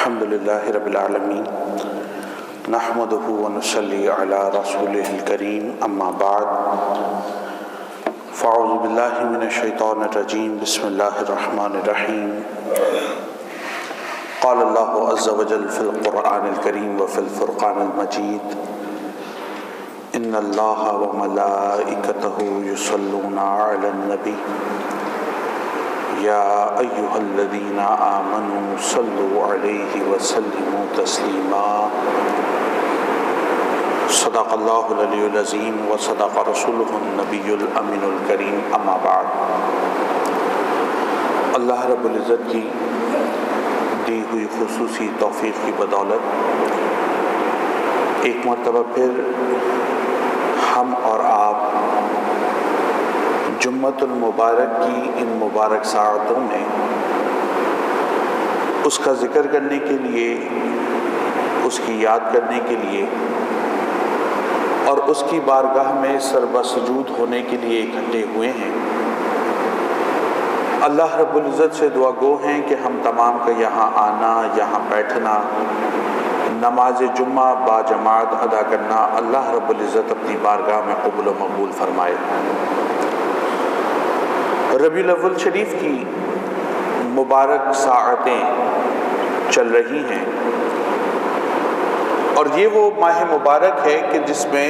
الحمد لله رب العالمين نحمده ونصلي على رسوله الكريم اما بعد فاعوذ بالله من الشيطان الرجيم بسم الله الرحمن الرحيم قال الله عز وجل في القرآن الكريم وفي الفرقان المجيد ان الله وملائكته يصلون على النبي یا ایھا الذین آمنوا صلوا علیہ وسلموا تسلیما صدق اللہ العلی العظیم وصدق رسولہ النبی الامین الکریم اما بعد۔ اللہ رب العزت کی دی ہوئی خصوصی توفیق کی بدولت ایک مرتبہ پھر ہم اور آپ جمعۃ المبارک کی ان مبارک ساعتوں میں اس کا ذکر کرنے کے لیے، اس کی یاد کرنے کے لیے اور اس کی بارگاہ میں سربسجود ہونے کے لیے اکٹھے ہوئے ہیں۔ اللہ رب العزت سے دعا گو ہیں کہ ہم تمام کا یہاں آنا، یہاں بیٹھنا، نماز جمعہ با جماعت ادا کرنا اللہ رب العزت اپنی بارگاہ میں قبول و مقبول فرمائے۔ ربیع الاول شریف کی مبارک ساعتیں چل رہی ہیں اور یہ وہ ماہ مبارک ہے کہ جس میں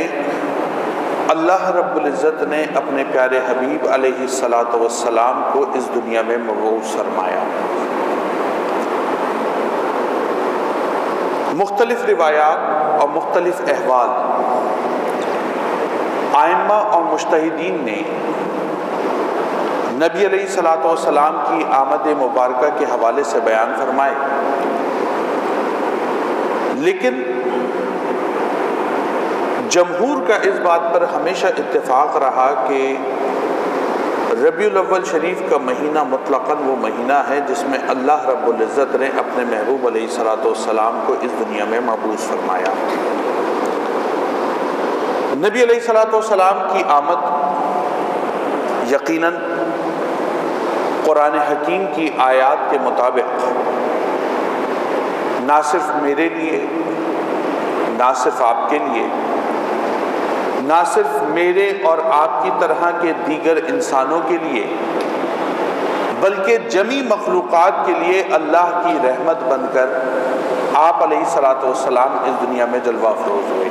اللہ رب العزت نے اپنے پیارے حبیب علیہ الصلاۃ والسلام کو اس دنیا میں مبعوث فرمایا۔ مختلف روایات اور مختلف احوال ائمہ اور مجتہدین نے نبی علیہ الصلاۃ والسلام کی آمد مبارکہ کے حوالے سے بیان فرمائے، لیکن جمہور کا اس بات پر ہمیشہ اتفاق رہا کہ ربیع الاول شریف کا مہینہ مطلقاً وہ مہینہ ہے جس میں اللہ رب العزت نے اپنے محبوب علیہ الصلاۃ والسلام کو اس دنیا میں مبعوث فرمایا۔ نبی علیہ الصلاۃ والسلام کی آمد یقیناً قرآن حکیم کی آیات کے مطابق نہ صرف میرے لیے، نہ صرف آپ کے لیے، نہ صرف میرے اور آپ کی طرح کے دیگر انسانوں کے لیے، بلکہ جمی مخلوقات کے لیے اللہ کی رحمت بن کر آپ علیہ الصلاۃ والسلام اس دنیا میں جلوہ افروز ہوئے۔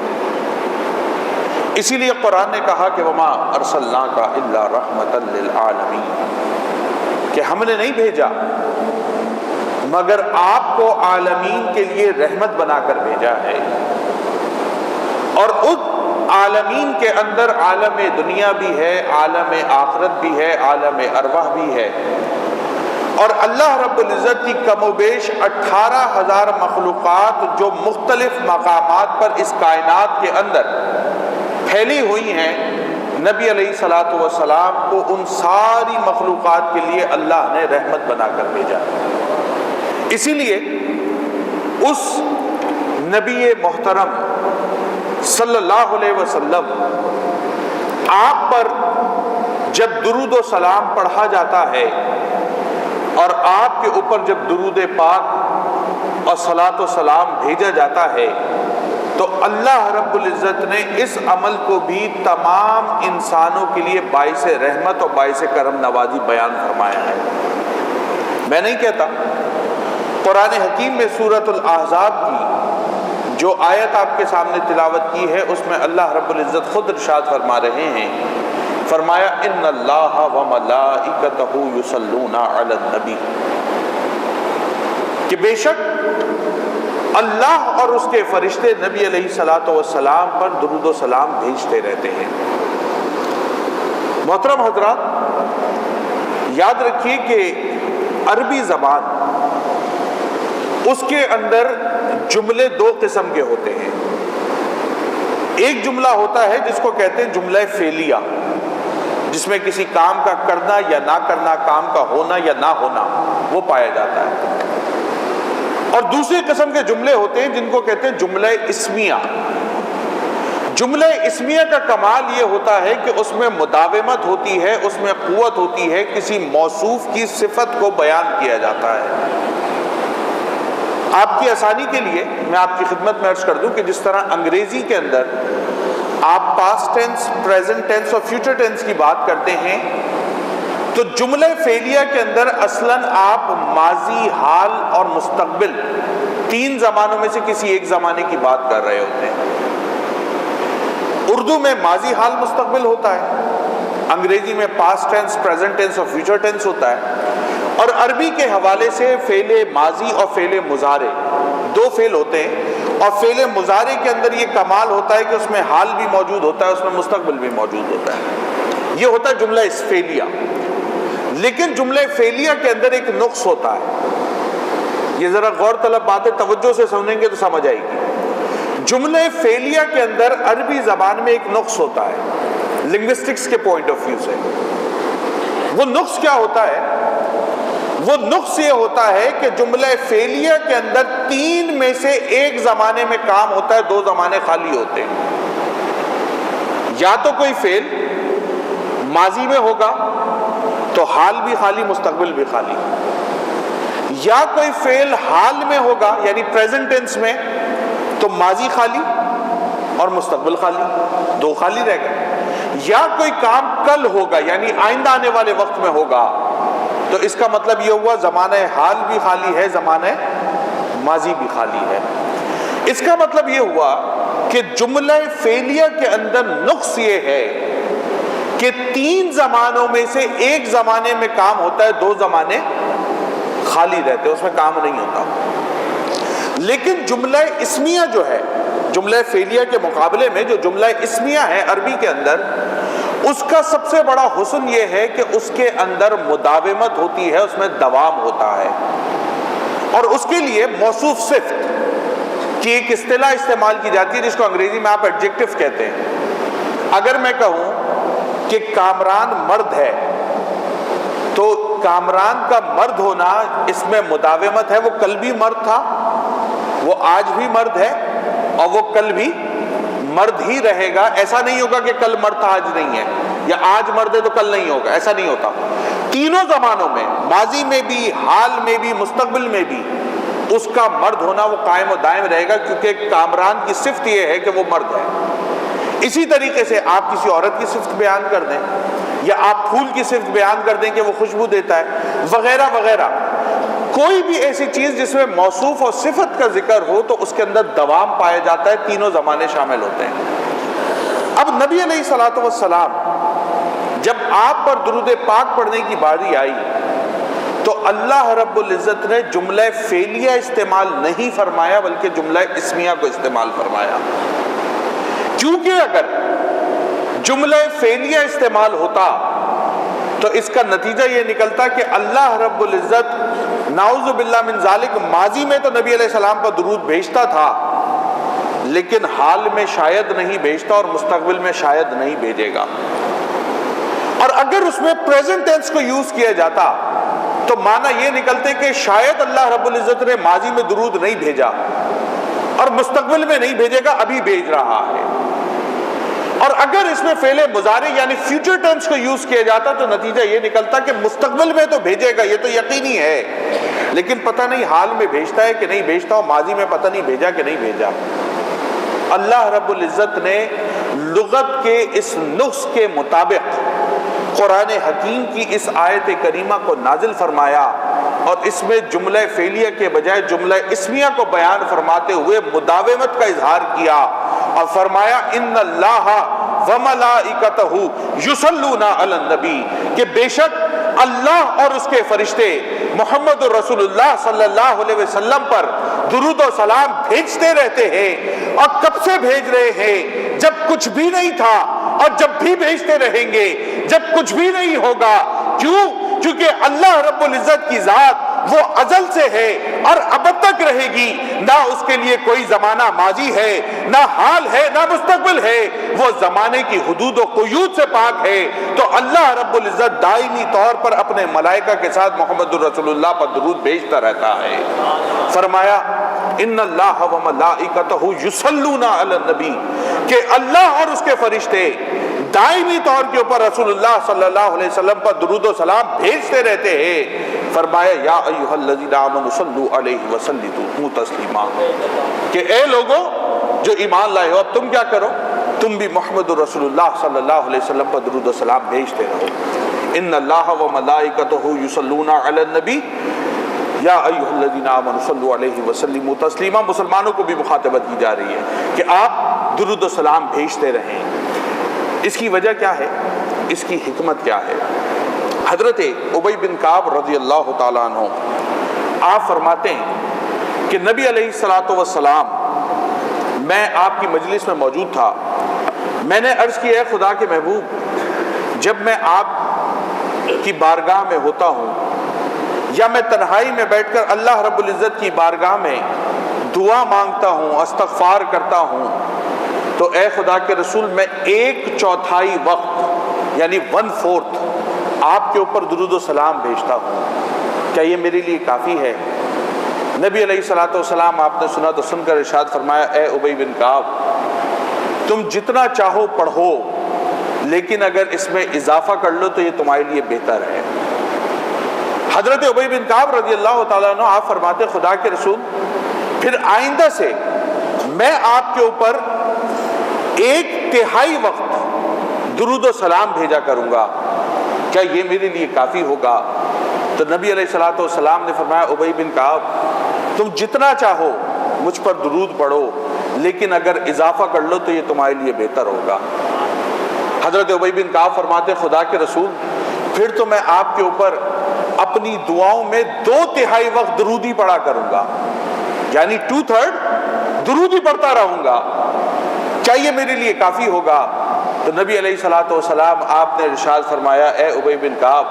اسی لیے قرآن نے کہا کہ وما ارسلناک الا رحمتا للعالمین، کہ ہم نے نہیں بھیجا مگر آپ کو عالمین کے لیے رحمت بنا کر بھیجا ہے، اور اس عالمین کے اندر عالم دنیا بھی ہے، عالم آخرت بھی ہے، عالم ارواح بھی ہے، اور اللہ رب العزت کی کم و بیش 18,000 مخلوقات جو مختلف مقامات پر اس کائنات کے اندر پھیلی ہوئی ہیں، نبی علیہ الصلاۃ والسلام کو ان ساری مخلوقات کے لیے اللہ نے رحمت بنا کر بھیجا۔ اسی لیے اس نبی محترم صلی اللہ علیہ وسلم آپ پر جب درود و سلام پڑھا جاتا ہے اور آپ کے اوپر جب درود پاک اور صلاۃ و سلام بھیجا جاتا ہے تو اللہ رب العزت نے اس عمل کو بھی تمام انسانوں کے لیے باعث رحمت اور باعث کرم نوازی بیان فرمایا ہے۔ میں نہیں کہتا، قرآن حکیم میں سورۃ الاحزاب کی جو آیت آپ کے سامنے تلاوت کی ہے اس میں اللہ رب العزت خود ارشاد فرما رہے ہیں، فرمایا ان اللہ وملائکتہ یصلون علی النبی، کہ بے شک اللہ اور اس کے فرشتے نبی علیہ الصلاۃ والسلام پر درود و سلام بھیجتے رہتے ہیں۔ محترم حضرات، یاد رکھیے کہ عربی زبان اس کے اندر جملے دو قسم کے ہوتے ہیں۔ ایک جملہ ہوتا ہے جس کو کہتے ہیں جملہ فعلیہ، جس میں کسی کام کا کرنا یا نہ کرنا، کام کا ہونا یا نہ ہونا وہ پایا جاتا ہے، اور دوسری قسم کے جملے ہوتے ہیں جن کو کہتے ہیں جملہ اسمیہ۔ جملہ اسمیہ کا کمال یہ ہوتا ہے کہ اس میں مداومت ہوتی ہے، اس میں قوت ہوتی ہے، کسی موصوف کی صفت کو بیان کیا جاتا ہے۔ آپ کی آسانی کے لیے میں آپ کی خدمت میں عرض کر دوں کہ جس طرح انگریزی کے اندر آپ پاسٹ ٹینس، پریزنٹ ٹینس اور فیوچر ٹینس کی بات کرتے ہیں، تو جملہ فعلیہ کے اندر اصلاً آپ ماضی، حال اور مستقبل تین زمانوں میں سے کسی ایک زمانے کی بات کر رہے ہوتے ہیں۔ اردو میں ماضی، حال، مستقبل ہوتا ہے، انگریزی میں پاسٹ ٹینس، پریزنٹ ٹینس اور فیوچر ٹینس ہوتا ہے، اور عربی کے حوالے سے فعل ماضی اور فعل مضارع دو فعل ہوتے ہیں، اور فعل مضارع کے اندر یہ کمال ہوتا ہے کہ اس میں حال بھی موجود ہوتا ہے، اس میں مستقبل بھی موجود ہوتا ہے۔ یہ ہوتا ہے جملہ فعلیہ۔ لیکن جملہ فعلیہ کے اندر ایک نقص ہوتا ہے، یہ ذرا غور طلب بات ہے، توجہ سے سنیں گے تو سمجھ آئے گی۔ جملہ فعلیہ کے اندر عربی زبان میں ایک نقص ہوتا ہے لنگوسٹکس کے پوائنٹ آف ویو سے۔ وہ نقص کیا ہوتا ہے؟ وہ نقص یہ ہوتا ہے کہ جملہ فعلیہ کے اندر تین میں سے ایک زمانے میں کام ہوتا ہے، دو زمانے خالی ہوتے ہیں۔ یا تو کوئی فعل ماضی میں ہوگا تو حال بھی خالی، مستقبل بھی خالی، یا کوئی فعل حال میں ہوگا یعنی پریزنٹ ٹینس میں تو ماضی خالی اور مستقبل خالی، دو خالی رہ گئے، یا کوئی کام کل ہوگا یعنی آئندہ آنے والے وقت میں ہوگا تو اس کا مطلب یہ ہوا زمانہ حال بھی خالی ہے، زمانہ ماضی بھی خالی ہے۔ اس کا مطلب یہ ہوا کہ جملہ فعلیہ کے اندر نقص یہ ہے کہ تین زمانوں میں سے ایک زمانے میں کام ہوتا ہے، دو زمانے خالی رہتے ہیں، اس میں کام نہیں ہوتا۔ لیکن جملہ اسمیہ جو ہے، جملہ فعلیہ کے مقابلے میں جو جملہ اسمیہ ہے عربی کے اندر، اس کا سب سے بڑا حسن یہ ہے کہ اس کے اندر مداومت ہوتی ہے، اس میں دوام ہوتا ہے، اور اس کے لیے موصوف صفت کی ایک اصطلاح استعمال کی جاتی ہے جس کو انگریزی میں آپ ایڈجیکٹو کہتے ہیں۔ اگر میں کہوں کہ کامران مرد ہے تو کامران کا مرد ہونا اس میں مداومت ہے، وہ کل بھی مرد تھا، وہ آج بھی مرد ہے، اور وہ کل بھی مرد ہی رہے گا۔ ایسا نہیں ہوگا کہ کل مرد تھا آج نہیں ہے، یا آج مرد ہے تو کل نہیں ہوگا، ایسا نہیں ہوتا۔ تینوں زمانوں میں، ماضی میں بھی، حال میں بھی، مستقبل میں بھی، اس کا مرد ہونا وہ قائم و دائم رہے گا، کیونکہ کامران کی صفت یہ ہے کہ وہ مرد ہے۔ اسی طریقے سے آپ کسی عورت کی صفت بیان کر دیں، یا آپ پھول کی صفت بیان کر دیں کہ وہ خوشبو دیتا ہے، وغیرہ وغیرہ، کوئی بھی ایسی چیز جس میں موصوف اور صفت کا ذکر ہو تو اس کے اندر دوام پایا جاتا ہے، تینوں زمانے شامل ہوتے ہیں۔ اب نبی علیہ الصلوۃ والسلام جب آپ پر درود پاک پڑھنے کی باری آئی تو اللہ رب العزت نے جملہ فعلیہ استعمال نہیں فرمایا بلکہ جملہ اسمیہ کو استعمال فرمایا، کیونکہ اگر جملہ فعلیہ استعمال ہوتا تو اس کا نتیجہ یہ نکلتا کہ اللہ رب العزت نعوذ باللہ من ذالک ماضی میں تو نبی علیہ السلام پر درود بھیجتا تھا لیکن حال میں شاید نہیں بھیجتا اور مستقبل میں شاید نہیں بھیجے گا، اور اگر اس میں پریزنٹ ٹینس کو یوز کیا جاتا تو معنی یہ نکلتے کہ شاید اللہ رب العزت نے ماضی میں درود نہیں بھیجا اور مستقبل میں نہیں بھیجے گا، ابھی بھیج رہا ہے۔ اور اگر اس میں فعل مضارع یعنی فیوچر ٹینس کو یوز کیا جاتا تو نتیجہ یہ نکلتا کہ مستقبل میں تو بھیجے گا، یہ تو یقینی ہے، لیکن پتہ نہیں حال میں بھیجتا ہے کہ نہیں بھیجتا، اور ماضی میں پتہ نہیں بھیجا کہ نہیں بھیجا۔ اللہ رب العزت نے لغت کے اس نقص کے مطابق قرآن حکیم کی اس آیت کریمہ کو نازل فرمایا، اور اس میں جملہ فعلیہ کے بجائے جملہ اسمیہ کو بیان فرماتے ہوئے مداومت کا اظہار کیا، اور فرمایا ان اللہ وملائکتہ یصلون علی النبی، کہ بے شک اللہ اور اس کے فرشتے محمد رسول اللہ صلی اللہ علیہ وسلم پر درود و سلام بھیجتے رہتے ہیں، اور کب سے بھیج رہے ہیں؟ جب کچھ بھی نہیں تھا، اور جب بھی بھیجتے رہیں گے جب کچھ بھی نہیں ہوگا۔ کیوں؟ کیونکہ اللہ رب العزت کی ذات وہ ازل سے ہے اور ابد تک رہے گی، نہ اس کے لیے کوئی زمانہ ماضی ہے، نہ حال ہے، نہ مستقبل ہے، وہ زمانے کی حدود و قیود سے پاک ہے۔ تو اللہ رب العزت دائمی طور پر اپنے ملائکہ کے ساتھ محمد الرسول اللہ پر درود بھیجتا رہتا ہے۔ فرمایا ان اللہ وملائکتہ یصلون علی النبی، کہ اللہ اور اس کے فرشتے دائمی طور کے اوپر رسول اللہ صلی اللہ علیہ وسلم پر درود و سلام بھیجتے رہتے ہیں۔ فرمایا یا ایھا الذین آمنوا صلوا علیہ وسلموا تسلیما، کہ اے لوگوں جو ایمان لائے ہو، اب تم کیا کرو، تم بھی محمد رسول اللہ صلی اللہ علیہ وسلم پر درود و سلام بھیجتے رہو۔ ان اللہ و ملائکتہ یصلون علی النبی یا ایھا الذین آمنوا صلوا علیہ وسلموا تسلیما، مسلمانوں کو بھی مخاطبت کی جا رہی ہے کہ آپ درود و سلام بھیجتے رہیں۔ اس کی وجہ کیا ہے، اس کی حکمت کیا ہے؟ حضرت ابی بن کعب رضی اللہ تعالیٰ عنہ آپ فرماتے ہیں کہ نبی علیہ الصلوۃ والسلام، میں آپ کی مجلس میں موجود تھا، میں نے عرض کیا ہے خدا کے محبوب، جب میں آپ کی بارگاہ میں ہوتا ہوں یا میں تنہائی میں بیٹھ کر اللہ رب العزت کی بارگاہ میں دعا مانگتا ہوں، استغفار کرتا ہوں، تو اے خدا کے رسول میں 1/4 وقت یعنی 1/4 آپ کے اوپر درود و سلام بھیجتا ہوں، کیا یہ میرے لیے کافی ہے؟ نبی علیہ الصلوۃ والسلام آپ نے سنا تو سن کر ارشاد فرمایا، اے ابی بن کعب، تم جتنا چاہو پڑھو، لیکن اگر اس میں اضافہ کر لو تو یہ تمہارے لیے بہتر ہے۔ حضرت ابی بن کعب رضی اللہ تعالیٰ عنہ آپ فرماتے، خدا کے رسول پھر آئندہ سے میں آپ کے اوپر 1/3 وقت درود و سلام بھیجا کروں گا، کیا یہ میرے لیے کافی ہوگا؟ تو نبی علیہ الصلوۃ والسلام نے فرمایا، ابی بن کعب، تم جتنا چاہو مجھ پر درود پڑھو، لیکن اگر اضافہ کر لو تو یہ تمہارے لیے بہتر ہوگا۔ حضرت ابی بن کعب فرماتے، خدا کے رسول پھر تو میں آپ کے اوپر اپنی دعاؤں میں 2/3 وقت درود ہی پڑھا کروں گا، یعنی 2/3 درود ہی پڑھتا رہوں گا، کیا یہ میرے لیے کافی ہوگا؟ تو نبی علیہ الصلوۃ والسلام آپ نے ارشاد فرمایا، اے ابی بن کعب،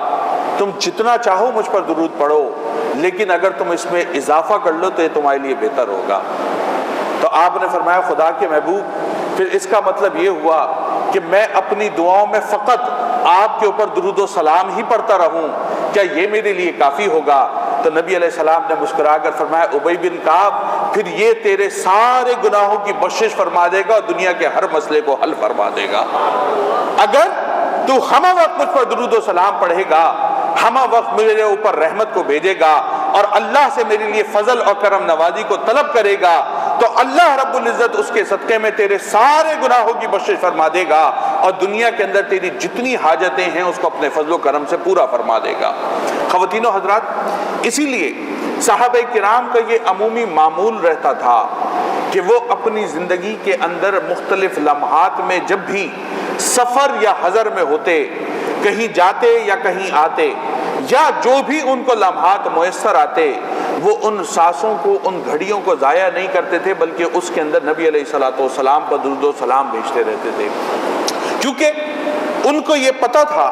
تم جتنا چاہو مجھ پر درود پڑھو، لیکن اگر تم اس میں اضافہ کر لو تو یہ تمہارے لیے بہتر ہوگا۔ تو آپ نے فرمایا، خدا کے محبوب پھر اس کا مطلب یہ ہوا کہ میں اپنی دعاؤں میں فقط آپ کے اوپر درود و سلام ہی پڑھتا رہوں، کیا یہ میرے لیے کافی ہوگا؟ تو نبی علیہ السلام نے مسکرا کر فرمایا، ابی بن کعب، پھر یہ تیرے سارے گناہوں کی بخشش فرما دے گا اور دنیا کے ہر مسئلے کو حل فرما دے گا۔ اگر تو ہمہ وقت مجھ پر درود و سلام پڑھے گا، ہمہ وقت میرے اوپر رحمت کو بھیجے گا اور اللہ سے میرے لیے فضل اور کرم نوازی کو طلب کرے گا، تو اللہ رب العزت اس کے صدقے میں تیرے سارے گناہوں کی بخشش فرما دے گا اور دنیا کے اندر تیری جتنی حاجتیں ہیں اس کو اپنے فضل و کرم سے پورا فرما دے گا۔ خواتین و حضرات، اسی لیے صحابہ کرام کا یہ عمومی معمول رہتا تھا کہ وہ اپنی زندگی کے اندر مختلف لمحات میں جب بھی سفر یا حضر میں ہوتے، کہیں جاتے یا کہیں آتے، یا جو بھی ان کو لمحات میسر آتے، وہ ان سانسوں کو، ان گھڑیوں کو ضائع نہیں کرتے تھے، بلکہ اس کے اندر نبی علیہ الصلوۃ والسلام پر درود و سلام بھیجتے رہتے تھے، کیونکہ ان کو یہ پتہ تھا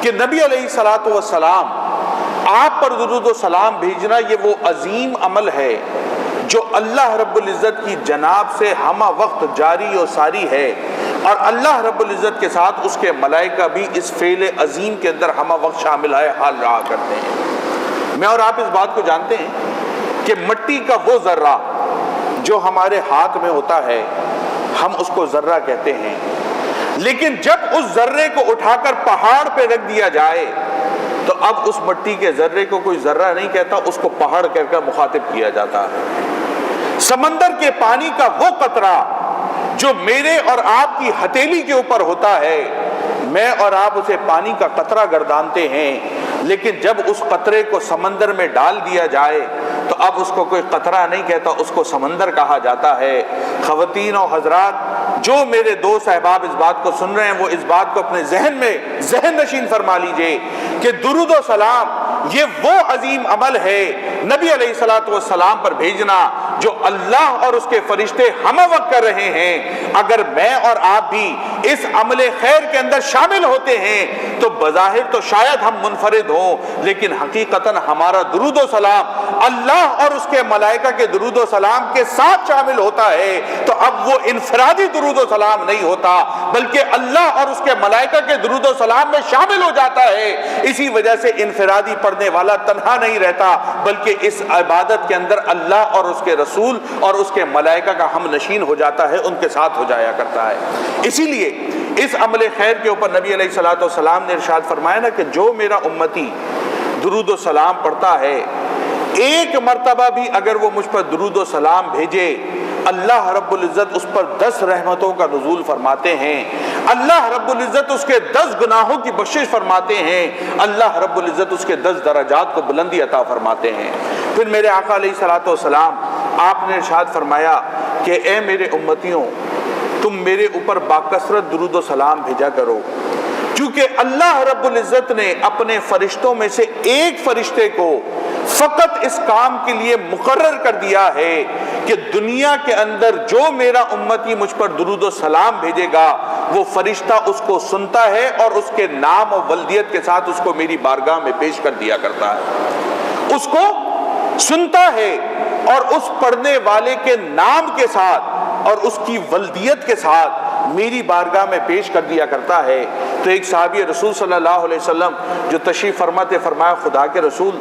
کہ نبی علیہ الصلوۃ والسلام آپ پر درود و سلام بھیجنا یہ وہ عظیم عمل ہے جو اللہ رب العزت کی جناب سے ہمہ وقت جاری و ساری ہے، اور اللہ رب العزت کے ساتھ اس کے ملائکہ بھی اس فعل عظیم کے اندر ہمہ وقت شامل حال رہا کرتے ہیں۔ میں اور آپ اس بات کو جانتے ہیں کہ مٹی کا وہ ذرہ جو ہمارے ہاتھ میں ہوتا ہے، ہم اس کو ذرہ کہتے ہیں، لیکن جب اس ذرے کو اٹھا کر پہاڑ پہ رکھ دیا جائے تو اب اس مٹی کے ذرے کو کوئی ذرہ نہیں کہتا، اس کو پہاڑ کہہ کر مخاطب کیا جاتا ہے۔ سمندر کے پانی کا وہ قطرہ جو میرے اور آپ کی ہتھیلی کے اوپر ہوتا ہے، میں اور آپ اسے پانی کا قطرہ گردانتے ہیں، لیکن جب اس قطرے کو سمندر میں ڈال دیا جائے تو اب اس کو کوئی قطرہ نہیں کہتا، اس کو سمندر کہا جاتا ہے۔ خواتین و حضرات، جو میرے دوست احباب اس بات کو سن رہے ہیں وہ اس بات کو اپنے ذہن میں ذہن نشین فرما لیجئے کہ درود و سلام یہ وہ عظیم عمل ہے نبی علیہ الصلوۃ والسلام پر بھیجنا جو اللہ اور اس کے فرشتے ہمہ وقت کر رہے ہیں۔ اگر میں اور آپ بھی اس عمل خیر کے اندر شامل ہوتے ہیں تو بظاہر تو شاید ہم منفرد ہوں، لیکن حقیقتاً ہمارا درود و سلام اللہ اور اس کے ملائکہ کے درود و سلام کے ساتھ شامل ہوتا ہے، تو اب وہ انفرادی درود و سلام نہیں ہوتا بلکہ اللہ اور اس کے ملائکہ کے درود و سلام میں شامل ہو جاتا ہے۔ اسی وجہ سے انفرادی پڑھنے والا تنہا نہیں رہتا بلکہ اس عبادت کے اندر اللہ اور اس کے رسول اور اس کے ملائکہ کا ہم نشین ہو جاتا ہے، ان کے ساتھ ہو جایا کرتا ہے۔ اسی لیے اس عمل خیر کے اوپر نبی علیہ الصلوۃ والسلام نے ارشاد فرمایا نا کہ جو میرا امتی درود و سلام پڑھتا ہے، ایک مرتبہ بھی اگر وہ مجھ پر درود و سلام بھیجے، اللہ رب العزت اس پر 10 رحمتوں کا نزول فرماتے ہیں، اللہ رب العزت اس کے 10 گناہوں کی بخشش فرماتے ہیں، اللہ رب العزت اس کے 10 درجات کو بلندی عطا فرماتے ہیں۔ پھر میرے آقا علیہ الصلوۃ والسلام آپ نے ارشاد فرمایا کہ اے میرے امتیوں، تم میرے اوپر باکثرت درود و سلام بھیجا کرو، کیونکہ اللہ رب العزت نے اپنے فرشتوں میں سے ایک فرشتے کو فقط اس کام کے لیے مقرر کر دیا ہے کہ دنیا کے اندر جو میرا امتی مجھ پر درود و سلام بھیجے گا، وہ فرشتہ اس کو سنتا ہے اور اس کے نام و ولدیت کے ساتھ اس کو میری بارگاہ میں پیش کر دیا کرتا ہے، اس کو سنتا ہے اور اس پڑھنے والے کے نام کے ساتھ اور اس کی ولدیت کے ساتھ میری بارگاہ میں پیش کر دیا کرتا ہے۔ تو ایک صحابی رسول صلی اللہ علیہ وسلم جو تشریف فرماتے فرمایا خدا کے رسول،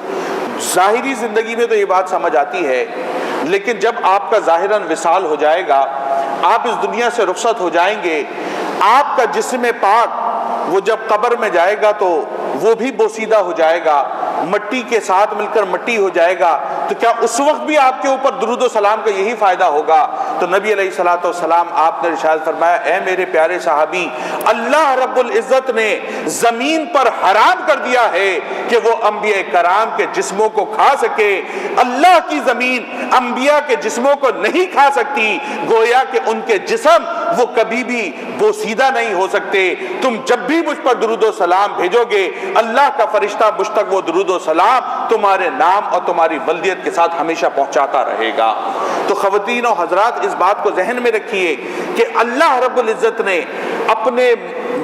ظاہری زندگی میں تو یہ بات سمجھ آتی ہے، لیکن جب آپ کا ظاہراً وصال ہو جائے گا، آپ اس دنیا سے رخصت ہو جائیں گے، آپ کا جسم پاک وہ جب قبر میں جائے گا تو وہ بھی بوسیدہ ہو جائے گا، مٹی کے ساتھ مل کر مٹی ہو جائے گا، تو کیا اس وقت بھی آپ کے اوپر درود و سلام کا یہی فائدہ ہوگا؟ تو نبی علیہ الصلوۃ والسلام آپ نے ارشاد فرمایا، اے میرے پیارے صحابی، اللہ رب العزت نے زمین پر حرام کر دیا ہے کہ وہ انبیاء کرام کے جسموں کو کھا سکے، اللہ کی زمین انبیاء کے جسموں کو نہیں کھا سکتی، گویا کہ ان کے جسم وہ کبھی بھی بوسیدہ نہیں ہو سکتے۔ تم جب بھی مجھ پر درود و سلام بھیجو گے، اللہ کا فرشتہ مجھ تک وہ درود و سلام تمہارے نام اور تمہاری ولدیت کے ساتھ ہمیشہ پہنچاتا رہے گا۔ تو خواتین و حضرات، اس بات کو ذہن میں رکھیے کہ اللہ رب العزت نے اپنے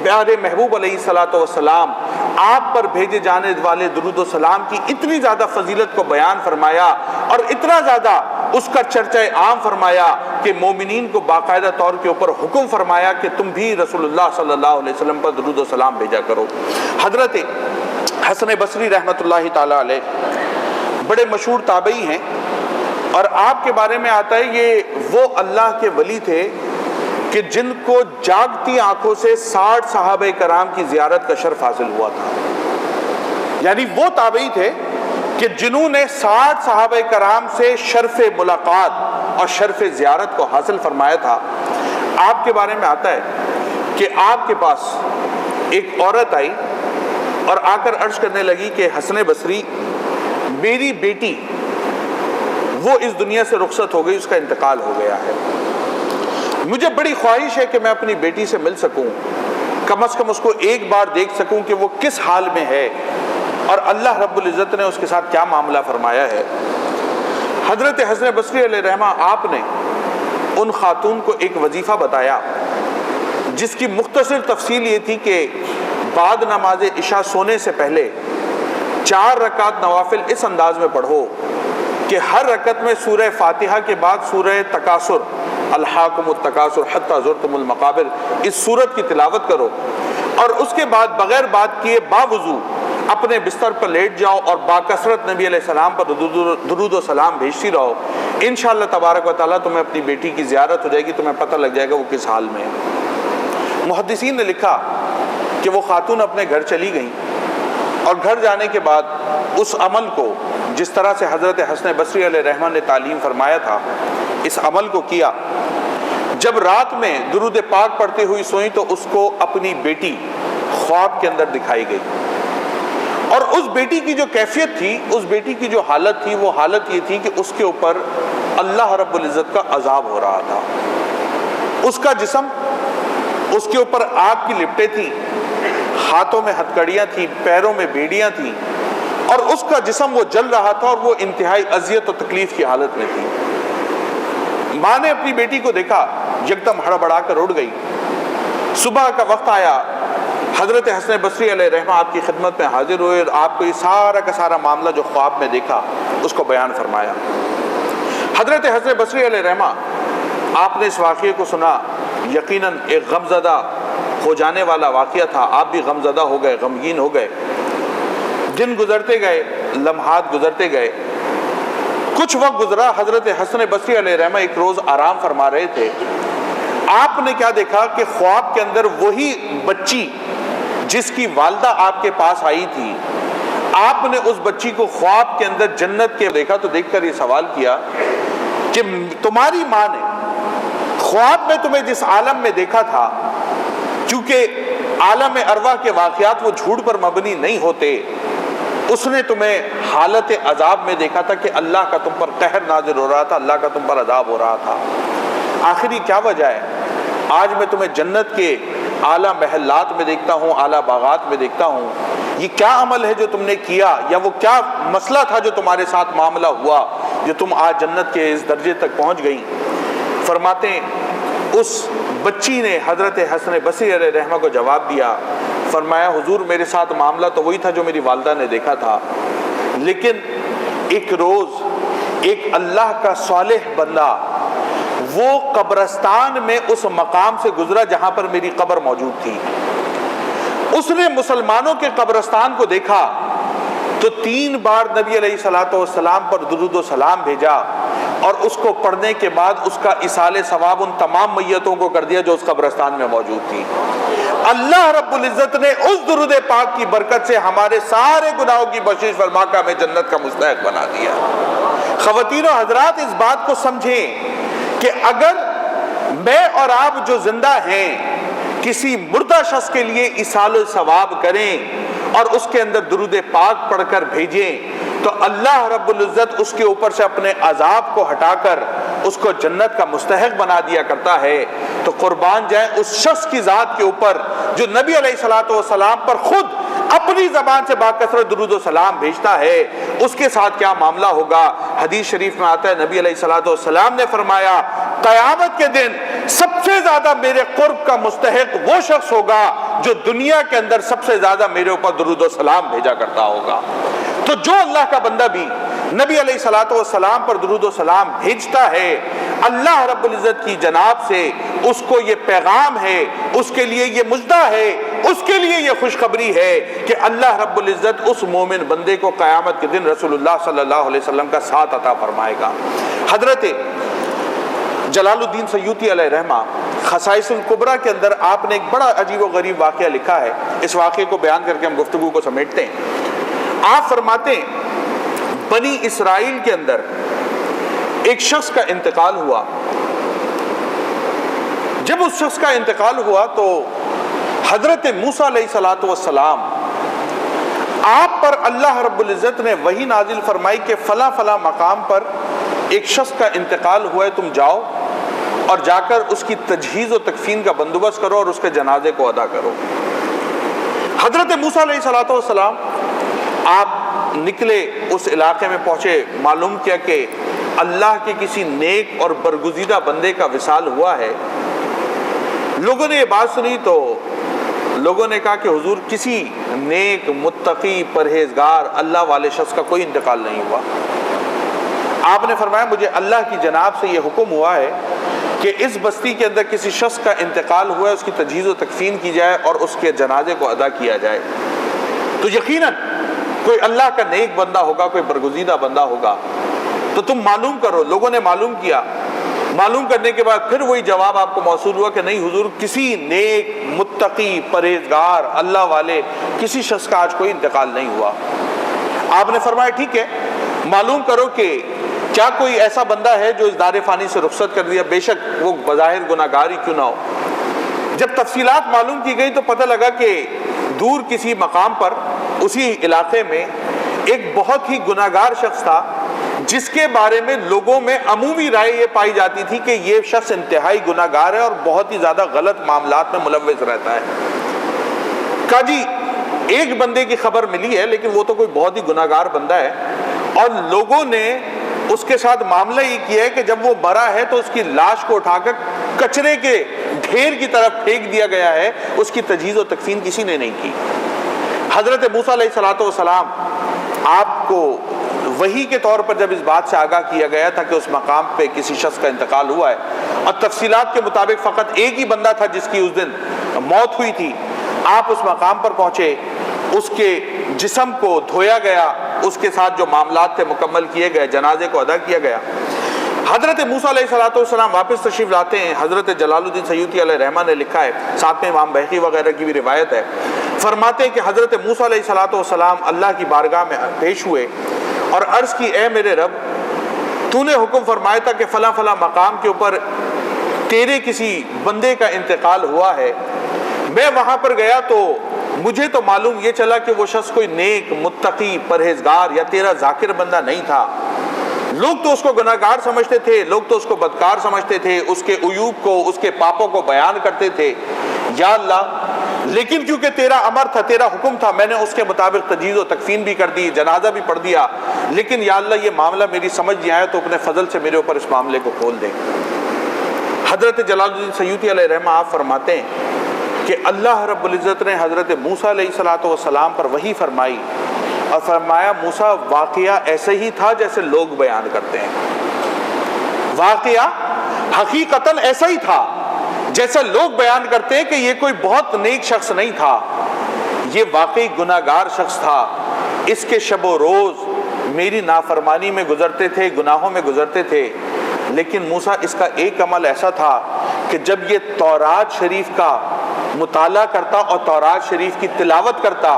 پیارے محبوب علیہ الصلوۃ والسلام آپ پر بھیجے جانے والے درود و سلام کی اتنی زیادہ فضیلت کو بیان فرمایا اور اتنا زیادہ اس کا چرچہ عام فرمایا کہ مومنین کو باقاعدہ طور کے اوپر حکم فرمایا کہ تم بھی رسول اللہ صلی اللہ علیہ وسلم پر درود و سلام بھیجا کرو۔ حضرت حسن بصری رحمۃ اللہ تعالی علیہ بڑے مشہور تابعی ہیں، اور آپ کے بارے میں آتا ہے یہ وہ اللہ کے ولی تھے کہ جن کو جاگتی آنکھوں سے 60 صحابہ کرام کی زیارت کا شرف حاصل ہوا تھا۔ یعنی وہ تابعی تھے کہ جنہوں نے 60 صحابہ کرام سے شرف ملاقات اور شرف زیارت کو حاصل فرمایا تھا۔ آپ کے بارے میں آتا ہے کہ آپ کے پاس ایک عورت آئی اور آ کر عرض کرنے لگی کہ حسن بصری، میری بیٹی وہ اس دنیا سے رخصت ہو گئی، اس کا انتقال ہو گیا ہے، مجھے بڑی خواہش ہے کہ میں اپنی بیٹی سے مل سکوں، کم از کم اس کو ایک بار دیکھ سکوں کہ وہ کس حال میں ہے اور اللہ رب العزت نے اس کے ساتھ کیا معاملہ فرمایا ہے۔ حضرت حسن بصری علیہ رحمہ آپ نے ان خاتون کو ایک وظیفہ بتایا جس کی مختصر تفصیل یہ تھی کہ بعد نماز عشاء سونے سے پہلے 4 رکعت نوافل اس انداز میں پڑھو کہ ہر رکعت میں سورہ فاتحہ کے بعد سورہ تکاثر، الہاکم التکاثر حتی زرتم المقابر، اس سورت کی تلاوت کرو، اور اس کے بعد بغیر بات کیے باوضو اپنے بستر پر لیٹ جاؤ اور باکثرت نبی علیہ السلام پر درود و سلام بھیجتی رہو۔ انشاءاللہ تبارک و تعالیٰ تمہیں اپنی بیٹی کی زیارت ہو جائے گی، تمہیں پتہ لگ جائے گا وہ کس حال میں ہے۔ محدثین نے لکھا کہ وہ خاتون اپنے گھر چلی گئیں، اور گھر جانے کے بعد اس عمل کو جس طرح سے حضرت حسن بصری علیہ رحمہ نے تعلیم فرمایا تھا، اس عمل کو کیا۔ جب رات میں درود پاک پڑھتے ہوئی سوئیں تو اس کو اپنی بیٹی خواب کے اندر دکھائی گئی، اور اس بیٹی کی جو کیفیت تھی، اس بیٹی کی جو حالت تھی، وہ حالت یہ تھی کہ اس کے اوپر اللہ رب العزت کا عذاب ہو رہا تھا۔ اس کا جسم، اس کے اوپر آگ کی لپٹیں تھیں، ہاتھوں میں ہتھکڑیاں تھیں، پیروں میں بیڑیاں تھیں، اور اس کا جسم وہ جل رہا تھا اور وہ انتہائی اذیت و تکلیف کی حالت میں تھی۔ ماں نے اپنی بیٹی کو دیکھا، یکدم ہڑبڑا کر اٹھ گئی۔ صبح کا وقت آیا، حضرت حسن بصری علیہ رحمہ آپ کی خدمت میں حاضر ہوئے اور آپ کو یہ سارا کا سارا معاملہ جو خواب میں دیکھا اس کو بیان فرمایا۔ حضرت حسن بصری علیہ رحمہ آپ نے اس واقعے کو سنا، یقیناً ایک غمزدہ ہو جانے والا واقعہ تھا، آپ بھی غمزدہ ہو گئے، غمگین ہو گئے۔ دن گزرتے گئے، لمحات گزرتے گئے، کچھ وقت گزرا۔ حضرت حسن بصری علیہ رحمہ ایک روز آرام فرما رہے تھے، آپ نے کیا دیکھا کہ خواب کے اندر وہی بچی جس کی والدہ آپ کے پاس آئی تھی، آپ نے اس بچی کو خواب کے اندر جنت کے دیکھا، تو دیکھ کر یہ سوال کیا کہ تمہاری ماں نے خواب میں تمہیں جس عالم میں دیکھا تھا، چونکہ عالم ارواح کے واقعات وہ جھوٹ پر مبنی نہیں ہوتے، اس نے تمہیں حالت عذاب میں دیکھا تھا کہ اللہ کا تم پر قہر نازل ہو رہا تھا، اللہ کا تم پر عذاب ہو رہا تھا، آخری کیا وجہ ہے؟ آج میں تمہیں جنت کے اعلیٰ محلات میں دیکھتا ہوں، اعلیٰ باغات میں دیکھتا ہوں، یہ کیا عمل ہے جو تم نے کیا، یا وہ کیا مسئلہ تھا جو تمہارے ساتھ معاملہ ہوا جو تم آج جنت کے اس درجے تک پہنچ گئی؟ فرماتے ہیں اس بچی نے حضرت حسن بصری علیہ رحمہ کو جواب دیا، فرمایا حضور میرے ساتھ معاملہ تو وہی تھا جو میری والدہ نے دیکھا تھا، لیکن ایک روز ایک اللہ کا صالح بندہ وہ قبرستان میں اس مقام سے گزرا جہاں پر میری قبر موجود تھی، اس نے مسلمانوں کے قبرستان کو دیکھا تو 3 بار نبی علیہ الصلوۃ والسلام پر درود و سلام بھیجا، اور اس کو پڑھنے کے بعد اس کا ایصال ثواب ان تمام میتوں کو کر دیا جو اس قبرستان میں موجود تھی۔ اللہ رب العزت نے اس درود پاک کی برکت سے ہمارے سارے گناہوں کی بخشش فرما کر ہمیں جنت کا مستحق بنا دیا۔ خواتین و حضرات، اس بات کو سمجھیں کہ اگر میں اور آپ جو زندہ ہیں کسی مردہ شخص کے لیے ایصال ثواب کریں اور اس کے اندر درود پاک پڑھ کر بھیجیں تو اللہ رب العزت اس کے اوپر سے اپنے عذاب کو ہٹا کر اس کو جنت کا مستحق بنا دیا کرتا ہے۔ تو قربان جائیں اس شخص کی ذات کے اوپر جو نبی علیہ الصلوۃ والسلام پر خود اپنی زبان سے باکثرت درود و سلام بھیجتا ہے، اس کے ساتھ کیا معاملہ ہوگا؟ حدیث شریف میں آتا ہے نبی علیہ الصلوۃ والسلام نے فرمایا قیامت کے دن سب سے زیادہ میرے قرب کا مستحق وہ شخص ہوگا جو دنیا کے اندر سب سے زیادہ میرے اوپر درود و سلام بھیجا کرتا ہوگا۔ تو جو اللہ کا بندہ بھی نبی علیہ الصلوۃ والسلام پر درود و سلام بھیجتا ہے، اللہ رب العزت کی جناب سے اس کو یہ پیغام ہے، اس کے لیے یہ مژدہ ہے، اس کے لیے یہ خوشخبری ہے کہ اللہ رب العزت اس مومن بندے کو قیامت کے دن رسول اللہ صلی اللہ علیہ وسلم کا ساتھ عطا فرمائے گا۔ حضرت جلال الدین سیوطی علیہ رحمہ خصائص الکبریٰ کے اندر آپ نے ایک بڑا عجیب و غریب واقعہ لکھا ہے، اس واقعے کو بیان کر کے ہم گفتگو کو سمیٹتے ہیں۔ آپ فرماتے ہیں بنی اسرائیل کے اندر ایک شخص کا انتقال ہوا، جب اس شخص کا انتقال ہوا تو حضرت موسیٰ علیہ الصلوۃ والسلام آپ پر اللہ رب العزت نے وحی نازل فرمائی کہ فلاں فلاں مقام پر ایک شخص کا انتقال ہوا ہے، تم جاؤ اور جا کر اس کی تجہیز و تکفین کا بندوبست کرو اور اس کے جنازے کو ادا کرو۔ حضرت موسیٰ علیہ الصلوۃ والسلام آپ نکلے، اس علاقے میں پہنچے، معلوم کیا کہ اللہ کے کسی نیک اور برگزیدہ بندے کا وصال ہوا ہے۔ لوگوں نے یہ بات سنی تو لوگوں نے کہا کہ حضور کسی نیک متقی پرہیزگار اللہ والے شخص کا کوئی انتقال نہیں ہوا۔ آپ نے فرمایا مجھے اللہ کی جناب سے یہ حکم ہوا ہے کہ اس بستی کے اندر کسی شخص کا انتقال ہوا ہے، اس کی تجہیز و تکفین کی جائے اور اس کے جنازے کو ادا کیا جائے۔ تو یقیناً کوئی اللہ کا نیک بندہ ہوگا، کوئی برگزیدہ بندہ ہوگا، تو تم معلوم کرو۔ لوگوں نے معلوم کیا، معلوم کرنے کے بعد پھر وہی جواب آپ کو موصول ہوا کہ نہیں حضور، کسی نیک متقی پرہیزگار اللہ والے کسی شخص کا آج کوئی انتقال نہیں ہوا۔ آپ نے فرمایا ٹھیک ہے، معلوم کرو کہ کیا کوئی ایسا بندہ ہے جو اس دار فانی سے رخصت کر دیا، بے شک وہ بظاہر گناہگار ہی کیوں نہ ہو۔ جب تفصیلات معلوم کی گئی تو پتہ لگا کہ دور کسی مقام پر اسی علاقے میں ایک بہت ہی گناہگار شخص تھا جس کے بارے میں لوگوں میں عمومی رائے یہ پائی جاتی تھی کہ یہ شخص انتہائی گناہگار ہے اور بہت ہی زیادہ غلط معاملات میں ملوث رہتا ہے۔ کہا جی ایک بندے کی خبر ملی ہے لیکن وہ تو کوئی بہت ہی گناہگار بندہ ہے، اور لوگوں نے اس کے ساتھ معاملہ یہ کیا ہے کہ جب وہ مرا ہے تو اس کی لاش کو اٹھا کر کچرے کے ڈھیر کی طرف پھینک دیا گیا ہے، اس کی تجہیز و تکفین کسی نے نہیں کی۔ حضرت موسیٰ علیہ الصلوۃ والسلام آپ کو وحی کے طور پر جب اس بات سے آگاہ کیا گیا تھا کہ اس مقام پہ کسی شخص کا انتقال ہوا ہے، اور تفصیلات کے مطابق فقط ایک ہی بندہ تھا جس کی اس دن موت ہوئی تھی، آپ اس مقام پر پہنچے، اس کے جسم کو دھویا گیا، اس کے ساتھ جو معاملات تھے مکمل کیے گئے، جنازے کو ادا کیا گیا۔ حضرت موسیٰ علیہ السلام واپس تشریف لاتے ہیں. حضرت جلال الدین سیوطی علیہ رحمہ نے لکھا ہے, ساتھ میں امام بہقی وغیرہ کی بھی روایت ہے, فرماتے ہیں کہ حضرت موسیٰ علیہ السلام اللہ کی بارگاہ میں پیش ہوئے اور عرض کی, اے میرے رب, تو نے حکم فرمایا تھا کہ فلاں فلاں مقام کے اوپر تیرے کسی بندے کا انتقال ہوا ہے. میں وہاں پر گیا تو مجھے تو معلوم یہ چلا کہ وہ شخص کوئی نیک, متقی, پرہیزگار یا تیرا ذاکر بندہ نہیں تھا. لوگ تو اس کو گناہگار سمجھتے تھے, لوگ تو اس کو بدکار سمجھتے تھے, اس کے عیوب کو, اس کے پاپوں کو بیان کرتے تھے. یا اللہ, لیکن کیونکہ تیرا امر تھا, تیرا حکم تھا, میں نے اس کے مطابق تجہیز و تکفین بھی کر دی, جنازہ بھی پڑھ دیا. لیکن یا اللہ یہ معاملہ میری سمجھ نہیں آیا, تو اپنے فضل سے میرے اوپر اس معاملے کو کھول دے. حضرت جلال الدین سیوطی علیہ رحمہ آپ فرماتے ہیں کہ اللہ رب العزت نے حضرت موسیٰ علیہ السلام پر وحی فرمائی اور فرمایا, موسیٰ واقعہ ایسے ہی تھا جیسے لوگ بیان کرتے ہیں. واقعہ حقیقتاً ایسا ہی تھا جیسا لوگ بیان کرتے ہیں کہ یہ کوئی بہت نیک شخص نہیں تھا, یہ واقعی گناہگار شخص تھا. اس کے شب و روز میری نافرمانی میں گزرتے تھے, گناہوں میں گزرتے تھے. لیکن موسیٰ اس کا ایک عمل ایسا تھا کہ جب یہ تورات شریف کا مطالعہ کرتا اور تورات شریف کی تلاوت کرتا,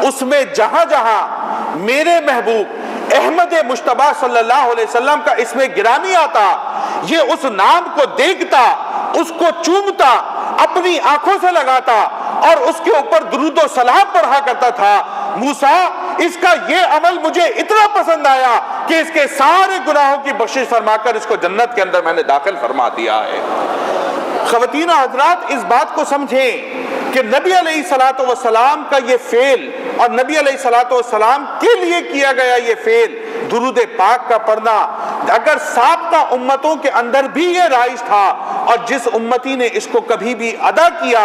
اس میں جہاں جہاں میرے محبوب احمد مجتبیٰ صلی اللہ علیہ وسلم کا اسم گرامی آتا, یہ اس نام کو دیکھتا, اس کو چومتا, اپنی آنکھوں سے لگاتا اور اس کے اوپر درود و سلام پڑھا کرتا تھا. موسیٰ, اس کا یہ عمل مجھے اتنا پسند آیا کہ اس کے سارے گناہوں کی بخشش فرما کر اس کو جنت کے اندر میں نے داخل فرما دیا ہے. خواتین و حضرات, اس بات کو سمجھیں کہ نبی علیہ السلام کا یہ فعل اور نبی علیہ السلام کے لیے کیا گیا یہ فعل درود پاک کا پڑھنا, اگر سابقہ امتوں کے اندر بھی یہ رائج تھا اور جس امتی نے اس کو کبھی بھی ادا کیا,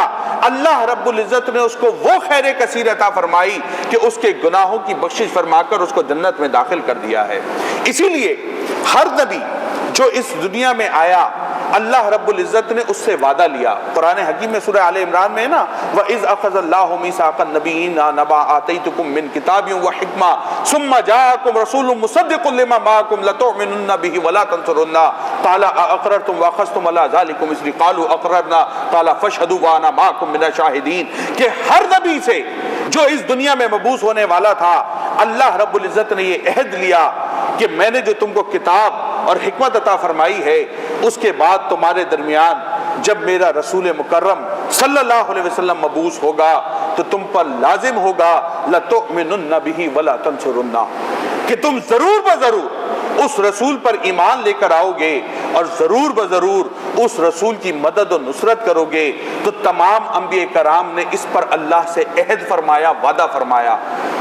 اللہ رب العزت نے اس کو وہ خیر کثیر عطا فرمائی کہ اس کے گناہوں کی بخشش فرما کر اس کو جنت میں داخل کر دیا ہے. اسی لیے ہر نبی جو اس دنیا میں آیا, اللہ رب العزت نے اس سے وعدہ لیا. قرآن حکیم میں سورہ آل عمران میں ہے نا, وَإِذْ أَخَذَ اللَّهُ مِيثَاقَ النَّبِيِّينَ لَمَا آتَيْتُكُم مِّن كِتَابٍ وَحِكْمَةٍ ثُمَّ جَاءَكُمْ رَسُولٌ مُصَدِّقٌ لِّمَا مَعَكُمْ لَتُؤْمِنُنَّ بِهِ وَلَا تَنصُرُنَّهُ قَالَ أَأَقْرَرْتُمْ وَأَخَذْتُمْ عَلَىٰ ذَٰلِكُمْ إِصْرِي قَالُوا أَقْرَرْنَا قَالَ فَاشْهَدُوا وَأَنَا مَعَكُمْ مِنَ الشَّاهِدِينَ. کہ ہر نبی سے جو اس دنیا میں مبعوث ہونے والا تھا, اللہ رب العزت نے یہ عہد لیا کہ میں نے جو تم کو کتاب اور حکمت عطا فرمائی ہے, اس کے بعد تمہارے درمیان جب میرا رسول مکرم صلی اللہ علیہ وسلم مبعوث ہوگا تو تم پر لازم ہوگا لَتُؤْمِنُنَّ بِهِ وَلَا تَنصُرُنَّهُ, کہ تم ضرور بضرور اس رسول پر ایمان لے کر آؤ گے اور ضرور بضرور اس رسول کی مدد و نصرت کرو گے. تو تمام انبیاء کرام نے اس پر اللہ سے عہد فرمایا, وعدہ فرمایا.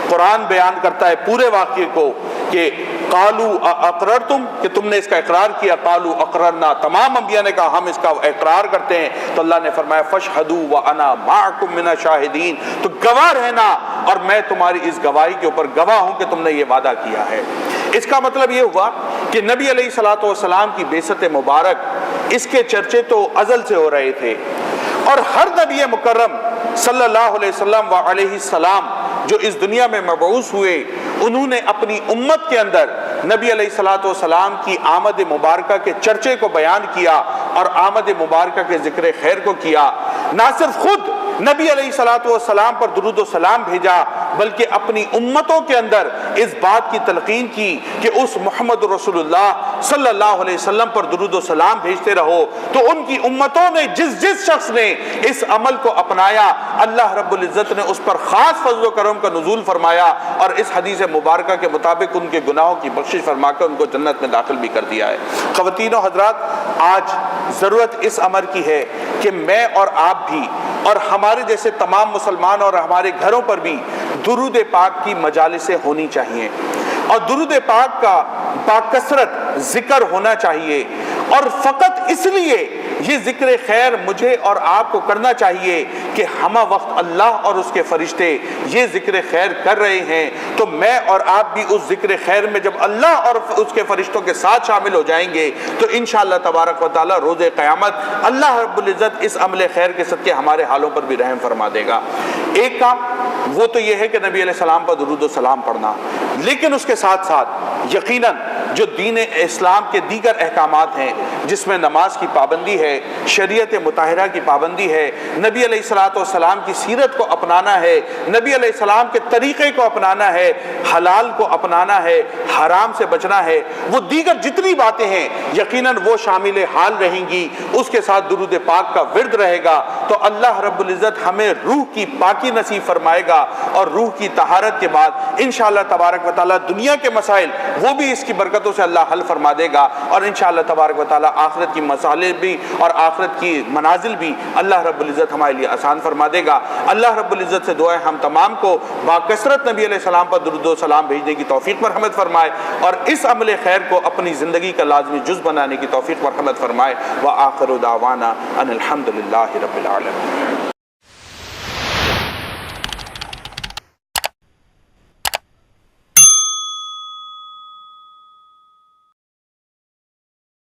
قرآن بیان کرتا ہے پورے واقعے کو کہ قالوا اقررتم, کہ تم نے اس کا اقرار کیا, قالوا اقررنا, تمام انبیاء نے کہا ہم اس کا اقرار کرتے ہیں. تو اللہ نے فرمایا فاشهدوا وانا معكم من الشاهدين, تو گواہ رہنا اور میں تمہاری اس گواہی کے اوپر گواہ ہوں کہ تم نے یہ وعدہ کیا ہے. اس کا مطلب یہ ہوا کہ نبی علیہ السلام کی بعثت مبارک, اس کے چرچے تو ازل سے ہو رہے تھے, اور ہر نبی مکرم صلی اللہ علیہ وسلم وعلیہ السلام جو اس دنیا میں مبعوث ہوئے, انہوں نے اپنی امت کے اندر نبی علیہ السلام کی آمد مبارکہ کے چرچے کو بیان کیا اور آمد مبارکہ کے ذکر خیر کو کیا. نہ صرف خود نبی علیہ السلام پر درود و سلام بھیجا, بلکہ اپنی امتوں کے اندر اس بات کی تلقین کی کہ اس محمد رسول اللہ صلی اللہ علیہ وسلم پر درود و سلام بھیجتے رہو. تو ان کی امتوں نے جس شخص نے اس عمل کو اپنایا, اللہ رب العزت نے اس پر خاص فضل و کرم کا نزول فرمایا اور اس حدیث مبارکہ کے مطابق ان کے گناہوں کی بخشش فرما کر ان کو جنت میں داخل بھی کر دیا ہے. خواتین و حضرات, آج ضرورت اس امر کی ہے کہ میں اور آپ بھی اور ہمارے جیسے تمام مسلمان اور ہمارے گھروں پر بھی درود پاک کی مجالسیں ہونی چاہیے, اور درود پاک کا باکثرت ذکر ہونا چاہیے. اور فقط اس لیے یہ ذکر خیر مجھے اور آپ کو کرنا چاہیے کہ ہمہ وقت اللہ اور اس کے فرشتے یہ ذکر خیر کر رہے ہیں, تو میں اور آپ بھی اس ذکر خیر میں جب اللہ اور اس کے فرشتوں کے ساتھ شامل ہو جائیں گے تو انشاءاللہ تبارک و تعالی روز قیامت اللہ رب العزت اس عمل خیر کے صدقے ہمارے حالوں پر بھی رحم فرما دے گا. ایک کام وہ تو یہ ہے کہ نبی علیہ السلام پر درود و سلام پڑھنا, لیکن اس کے ساتھ ساتھ یقیناً جو دین اسلام کے دیگر احکامات ہیں، جس میں نماز کی پابندی ہے، شریعت مطہرہ کی پابندی ہے، نبی علیہ الصلوۃ والسلام کی سیرت کو اپنانا ہے، نبی علیہ السلام کے طریقے کو اپنانا ہے، حلال کو اپنانا ہے، حرام سے بچنا ہے، وہ دیگر جتنی باتیں ہیں یقیناً وہ شامل حال رہیں گی، اس کے ساتھ درود پاک کا ورد رہے گا، تو اللہ رب العزت ہمیں روح کی پاکی نصیب فرمائے گا، اور روح کی طہارت کے بعد انشاءاللہ تبارک و تعالی دنیا کے مسائل وہ بھی اس کی برکتوں سے اللہ حل فرما دے گا، اور انشاءاللہ تبارک و تعالی آخرت کی مسائل بھی اور آخرت کی منازل بھی اللہ رب العزت ہمارے لیے آسان فرما دے گا۔ اللہ رب العزت سے دعا ہے ہم تمام کو باکثرت نبی علیہ السلام پر درود و سلام بھیجنے کی توفیق مرحمت فرمائے، اور اس عمل خیر کو اپنی زندگی کا لازمی جز بنانے کی توفیق مرحمت فرمائے۔ وآخر دعوانا ان الحمد للہ رب العالمین۔